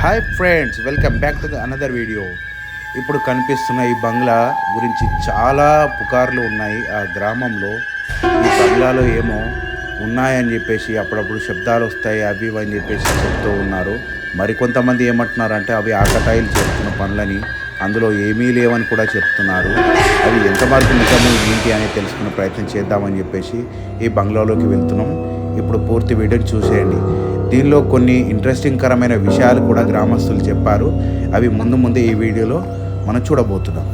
Hi friends, welcome back to another video. ఇప్పుడు కనిపిస్తున్న ఈ బంగ్లా గురించి చాలా పుకార్లు ఉన్నాయి. ఆ గ్రామంలో ఈ బంగ్లాలో ఏమో ఉన్నాయని చెప్పేసి అప్పుడప్పుడు శబ్దాలు వస్తాయి, అవి అని చెప్పేసి చెప్తూ ఉన్నారు. మరికొంతమంది ఏమంటున్నారంటే అవి ఆకతాయిలు చేస్తున్న పనులని, అందులో ఏమీ లేవని కూడా చెప్తున్నారు. అవి ఎంతవరకు నిజము ఏంటి అనేది తెలుసుకునే ప్రయత్నం చేద్దామని చెప్పేసి ఈ బంగ్లాలోకి వెళ్తున్నాం. ఇప్పుడు పూర్తి వీడియోని చూసేయండి. దీనిలో కొన్ని ఇంట్రెస్టింగ్ కరమైన విషయాలు కూడా గ్రామస్తులు చెప్పారు. అవి ముందు ముందు ఈ వీడియోలో మనం చూడబోతున్నాం.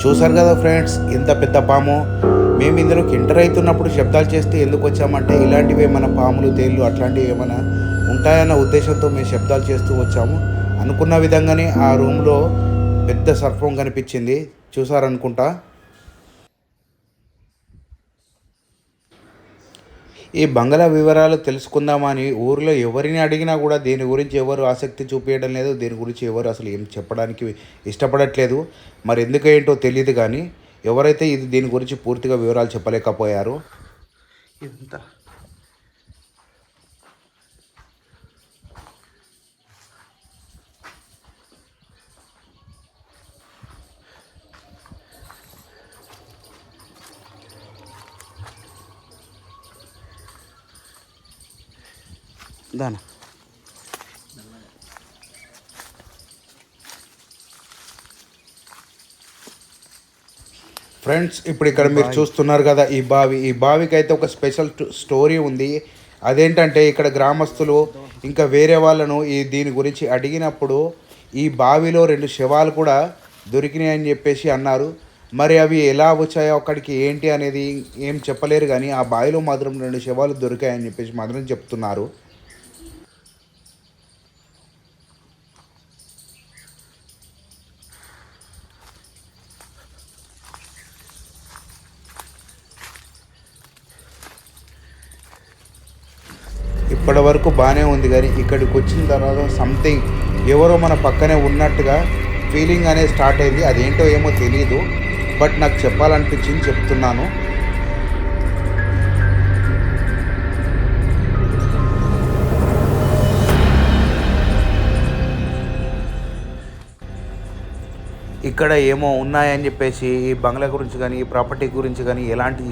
చూసారు కదా ఫ్రెండ్స్, ఇంత పెద్ద పాము. మేము ఇందులోకి ఎంటర్ అవుతున్నప్పుడు శబ్దాలు చేస్తే ఎందుకు వచ్చామంటే ఇలాంటివి ఏమైనా పాములు, తేళ్ళు అట్లాంటివి ఏమైనా ఉంటాయన్న ఉద్దేశంతో మేము శబ్దాలు చేస్తూ వచ్చాము. అనుకున్న విధంగానే ఆ రూమ్లో పెద్ద సర్పం కనిపించింది. చూసారనుకుంటా. ఈ బంగ్లా వివరాలు తెలుసుకుందామని ఊరిలో ఎవరిని అడిగినా కూడా దీని గురించి ఎవరు ఆసక్తి చూపించడం లేదు. దీని గురించి ఎవరు అసలు ఏం చెప్పడానికి ఇష్టపడట్లేదు. మరి ఎందుకేంటో తెలియదు, కానీ ఎవరైతే దీని గురించి పూర్తిగా వివరాలు చెప్పలేకపోయారు. ఇంత దానా ఫ్రెండ్స్, ఇప్పుడు ఇక్కడ మీరు చూస్తున్నారు కదా ఈ బావికి అయితే ఒక స్పెషల్ స్టోరీ ఉంది. అదేంటంటే ఇక్కడ గ్రామస్తులు ఇంకా వేరే వాళ్ళను దీని గురించి అడిగినప్పుడు ఈ బావిలో 2 శవాలు కూడా దొరికినాయి అని చెప్పేసి అన్నారు. మరి అవి ఎలా వచ్చాయో అక్కడికి ఏంటి అనేది ఏం చెప్పలేరు, కానీ ఆ బావిలో మాత్రం 2 శవాలు దొరికాయని చెప్పేసి మాత్రం చెప్తున్నారు. ఇప్పటి వరకు బాగానే ఉంది, కానీ ఇక్కడికి వచ్చిన తర్వాత సంథింగ్ ఎవరో మన పక్కనే ఉన్నట్టుగా ఫీలింగ్ అనేది స్టార్ట్ అయింది. అదేంటో ఏమో తెలియదు, బట్ నాకు చెప్పాలనిపించింది, చెప్తున్నాను. ఇక్కడ ఏమో ఉన్నాయని చెప్పేసి ఈ బంగ్లా గురించి కానీ ఈ ప్రాపర్టీ గురించి కానీ ఎలాంటి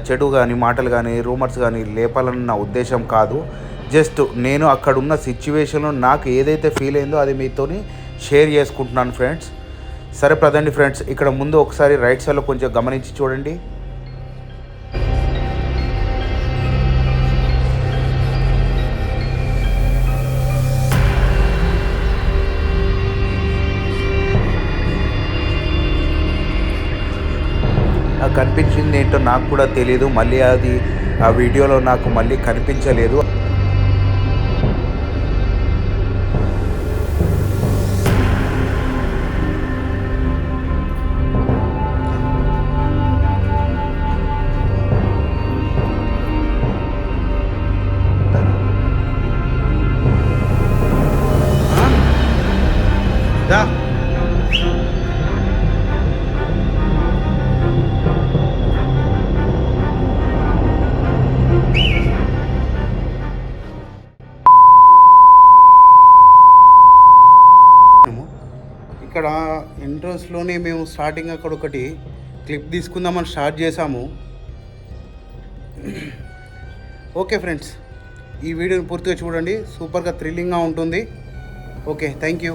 చెడు కానీ మాటలు కానీ రూమర్స్ కానీ లేపాలని నా ఉద్దేశం కాదు. జస్ట్ నేను అక్కడ ఉన్న సిచ్యువేషన్లో నాకు ఏదైతే ఫీల్ అయిందో అది మీతోని షేర్ చేసుకుంటున్నాను ఫ్రెండ్స్. సరే పదండి ఫ్రెండ్స్, ఇక్కడ ముందు ఒకసారి రైట్ సైడ్లో కొంచెం గమనించి చూడండి. కనిపించింది ఏంటో నాకు కూడా తెలియదు. మళ్ళీ అది ఆ వీడియోలో నాకు మళ్ళీ కనిపించలేదు. ఇక్కడ ఎంట్రన్స్లోనే మేము స్టార్టింగ్ అక్కడ ఒకటి క్లిప్ తీసుకుందామని స్టార్ట్ చేసాము. ఓకే ఫ్రెండ్స్, ఈ వీడియోని పూర్తిగా చూడండి, సూపర్గా థ్రిల్లింగ్గా ఉంటుంది. Okay, thank you.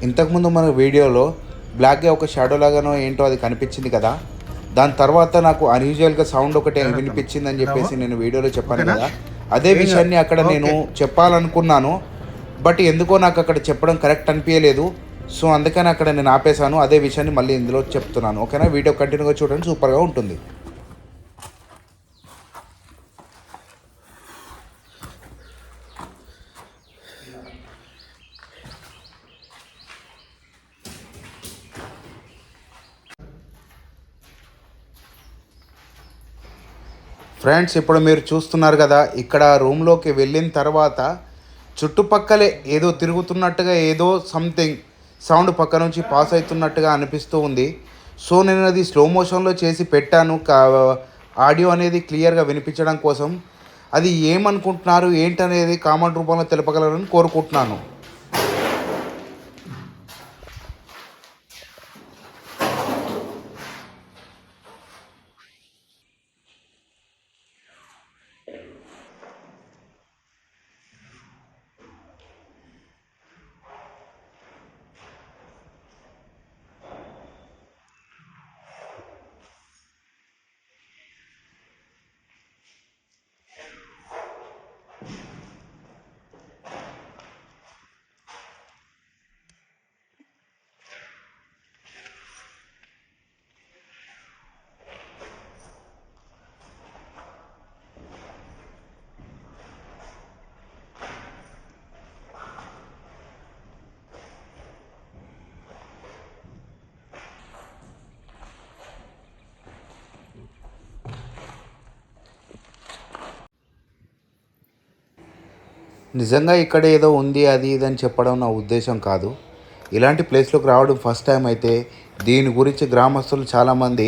ఇంతకుముందు మన వీడియోలో బ్లాక్గా ఒక షాడో లాగానో ఏంటో అది కనిపించింది కదా, దాని తర్వాత నాకు అన్యూజువల్గా సౌండ్ ఒకటి వినిపించిందని చెప్పేసి నేను వీడియోలో చెప్పాను కదా, అదే విషయాన్ని అక్కడ నేను చెప్పాలనుకున్నాను. బట్ ఎందుకో నాకు అక్కడ చెప్పడం కరెక్ట్ అనిపించలేదు. సో అందుకని అక్కడ నేను ఆపేశాను. అదే విషయాన్ని మళ్ళీ ఇందులో చెప్తున్నాను. ఓకేనా, వీడియో కంటిన్యూగా చూడండి, సూపర్గా ఉంటుంది. ఫ్రెండ్స్, ఇప్పుడు మీరు చూస్తున్నారు కదా, ఇక్కడ రూమ్లోకి వెళ్ళిన తర్వాత చుట్టుపక్కలే ఏదో తిరుగుతున్నట్టుగా, ఏదో సంథింగ్ సౌండ్ పక్క నుంచి పాస్ అవుతున్నట్టుగా అనిపిస్తూ ఉంది. సో నేను అది స్లో మోషన్లో చేసి పెట్టాను, ఆడియో అనేది క్లియర్గా వినిపించడం కోసం. అది ఏమనుకుంటున్నారు ఏంటనేది కామెంట్ రూపంలో తెలపగలరని కోరుకుంటున్నాను. నిజంగా ఇక్కడ ఏదో ఉంది అది ఇది అని చెప్పడం నా ఉద్దేశం కాదు. ఇలాంటి ప్లేస్లోకి రావడం ఫస్ట్ టైం అయితే దీని గురించి గ్రామస్తులు చాలామంది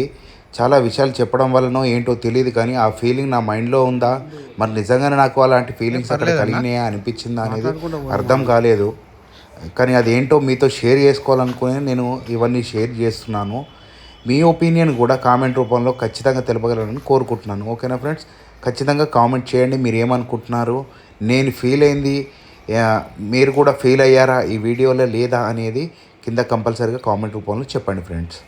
చాలా విషయాలు చెప్పడం వల్లనో ఏంటో తెలియదు, కానీ ఆ ఫీలింగ్ నా మైండ్లో ఉందా, మరి నిజంగానే నాకు అలాంటి ఫీలింగ్స్ అక్కడ కలిగినాయా అనిపించిందా అనేది అర్థం కాలేదు. కానీ అదేంటో మీతో షేర్ చేసుకోవాలనుకుని నేను ఇవన్నీ షేర్ చేస్తున్నాను. మీ ఒపీనియన్ కూడా కామెంట్ రూపంలో ఖచ్చితంగా తెలపగలరని కోరుకుంటున్నాను. ఓకేనా ఫ్రెండ్స్, ఖచ్చితంగా కామెంట్ చేయండి మీరు ఏమనుకుంటున్నారు, నేను ఫీల్ అయింది మీరు కూడా ఫీల్ అయ్యారా ఈ వీడియోలో లేదా అనేది కింద కంపల్సరీగా కామెంట్ రూపంలో చెప్పండి ఫ్రెండ్స్.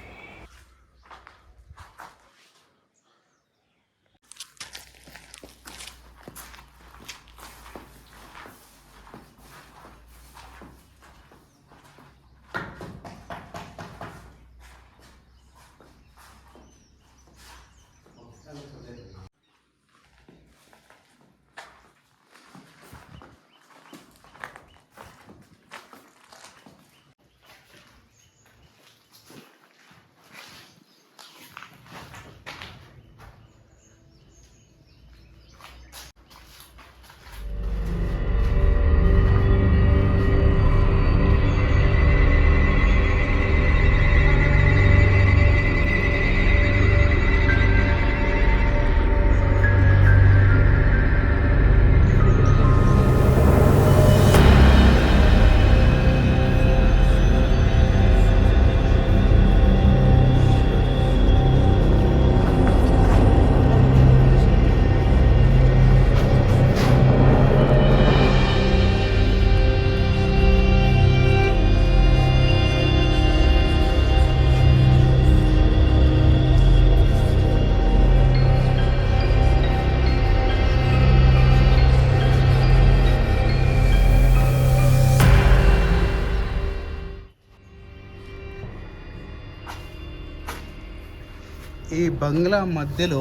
ఈ బంగ్లా మధ్యలో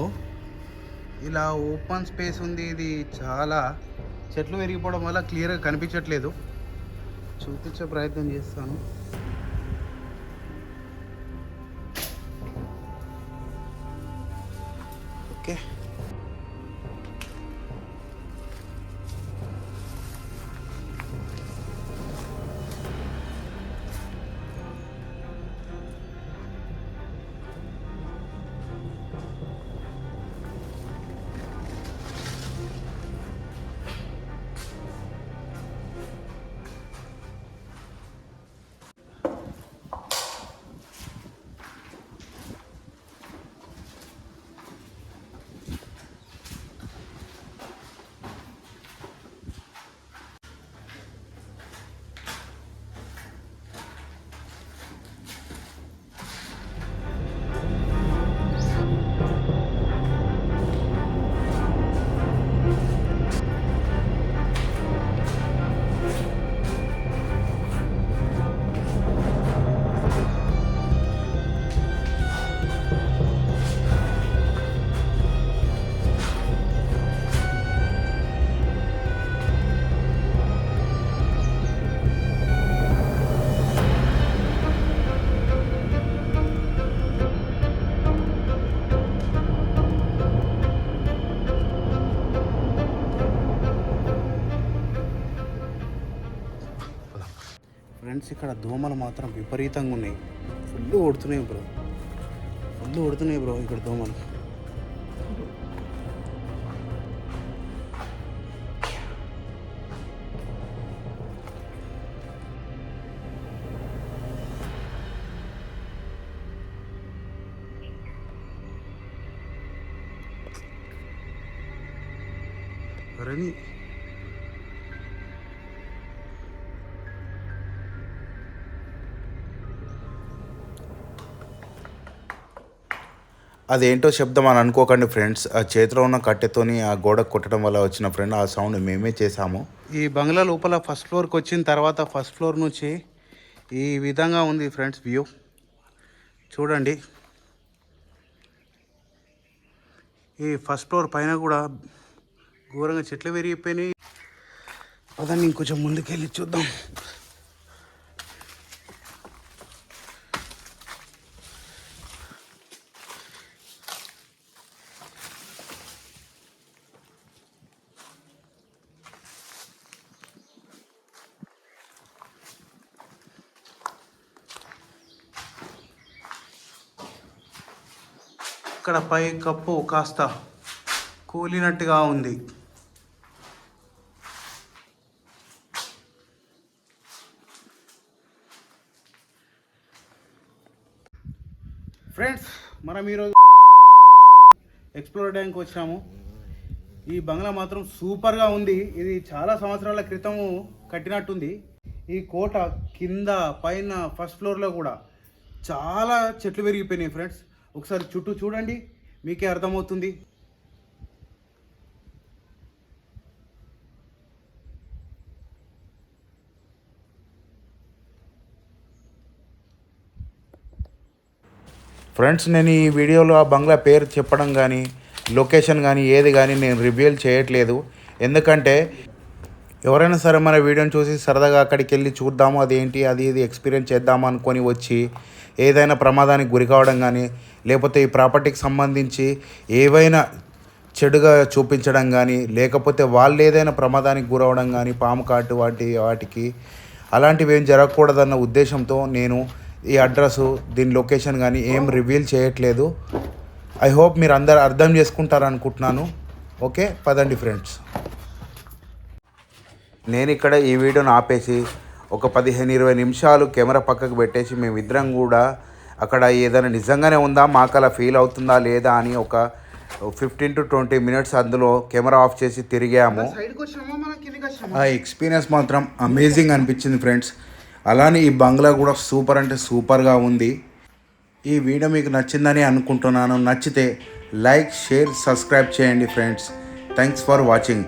ఇలా ఓపెన్ స్పేస్ ఉంది. ఇది చాలా చెట్లు పెరిగిపోవడం వల్ల క్లియర్గా కనిపించట్లేదు. చూపించే ప్రయత్నం చేస్తాను. ఓకే, ఫ్రెండ్స్ ఇక్కడ దోమలు మాత్రం విపరీతంగా ఉన్నాయి. ఫుల్ కొడుతున్నాయి బ్రో ఇక్కడ దోమలు. రని అదేంటో శబ్దం అని అనుకోకండి ఫ్రెండ్స్. ఆ చేతిలో ఉన్న కట్టెతోని ఆ గోడ కొట్టడం వల్ల వచ్చిన ఫ్రెండ్ ఆ సౌండ్ మేమే చేసాము. ఈ బంగ్లా లోపల ఫస్ట్ ఫ్లోర్కి వచ్చిన తర్వాత ఫస్ట్ ఫ్లోర్ నుంచి ఈ విధంగా ఉంది ఫ్రెండ్స్ వ్యూ చూడండి. ఈ ఫస్ట్ ఫ్లోర్ పైన కూడా ఘోరంగా చెట్లు విరిగిపోయినాయి. పదండి ఇంకొంచెం ముందుకెళ్ళి చూద్దాం. ఇక్కడ పై కప్పు కాస్త కూలినట్టుగా ఉంది. ఫ్రెండ్స్ మనం ఈరోజు ఎక్స్ప్లోర్ డ్యాంకి వచ్చాము. ఈ బంగ్లా మాత్రం సూపర్గా ఉంది. ఇది చాలా సంవత్సరాల క్రితము కట్టినట్టుంది. ఈ కోట కింద పైన ఫస్ట్ ఫ్లోర్లో కూడా చాలా చెట్లు పెరిగిపోయినాయి ఫ్రెండ్స్. ఒకసారి చుట్టూ చూడండి, మీకే అర్థమవుతుంది. ఫ్రెండ్స్ నేను ఈ వీడియోలో ఆ బంగ్లా పేరు చెప్పడం కానీ లొకేషన్ కానీ ఏది కానీ నేను రివీల్ చేయట్లేదు. ఎందుకంటే ఎవరైనా సరే మన వీడియోని చూసి సరదాగా అక్కడికి వెళ్ళి చూద్దాము, అదేంటి అది ఇది ఎక్స్పీరియన్స్ చేద్దాము అనుకొని వచ్చి ఏదైనా ప్రమాదానికి గురి కావడం కానీ లేకపోతే ఈ ప్రాపర్టీకి సంబంధించి ఏవైనా చెడుగా చూపించడం కానీ లేకపోతే వాళ్ళు ఏదైనా ప్రమాదానికి గురవడం కానీ పాము కాటు వాటికి అలాంటివి ఏం జరగకూడదన్న ఉద్దేశంతో నేను ఈ అడ్రస్ దీని లొకేషన్ కానీ ఏం రివీల్ చేయట్లేదు. ఐ హోప్ మీరు అందరు అర్థం చేసుకుంటారనుకుంటున్నాను. ఓకే పదండి ఫ్రెండ్స్. నేను ఇక్కడ ఈ వీడియోని ఆపేసి ఒక 15-20 నిమిషాలు కెమెరా పక్కకు పెట్టేసి మేమిద్దరం కూడా అక్కడ ఏదైనా నిజంగానే ఉందా మాకు అలా ఫీల్ అవుతుందా లేదా అని ఒక 15 to 20 minutes అందులో కెమెరా ఆఫ్ చేసి తిరిగాము. ఆ ఎక్స్పీరియన్స్ మాత్రం అమేజింగ్ అనిపించింది ఫ్రెండ్స్. అలానే ఈ బంగ్లా కూడా సూపర్ అంటే సూపర్గా ఉంది. ఈ వీడియో మీకు నచ్చిందని అనుకుంటున్నాను. నచ్చితే లైక్, షేర్, సబ్స్క్రైబ్ చేయండి ఫ్రెండ్స్. Thanks for watching.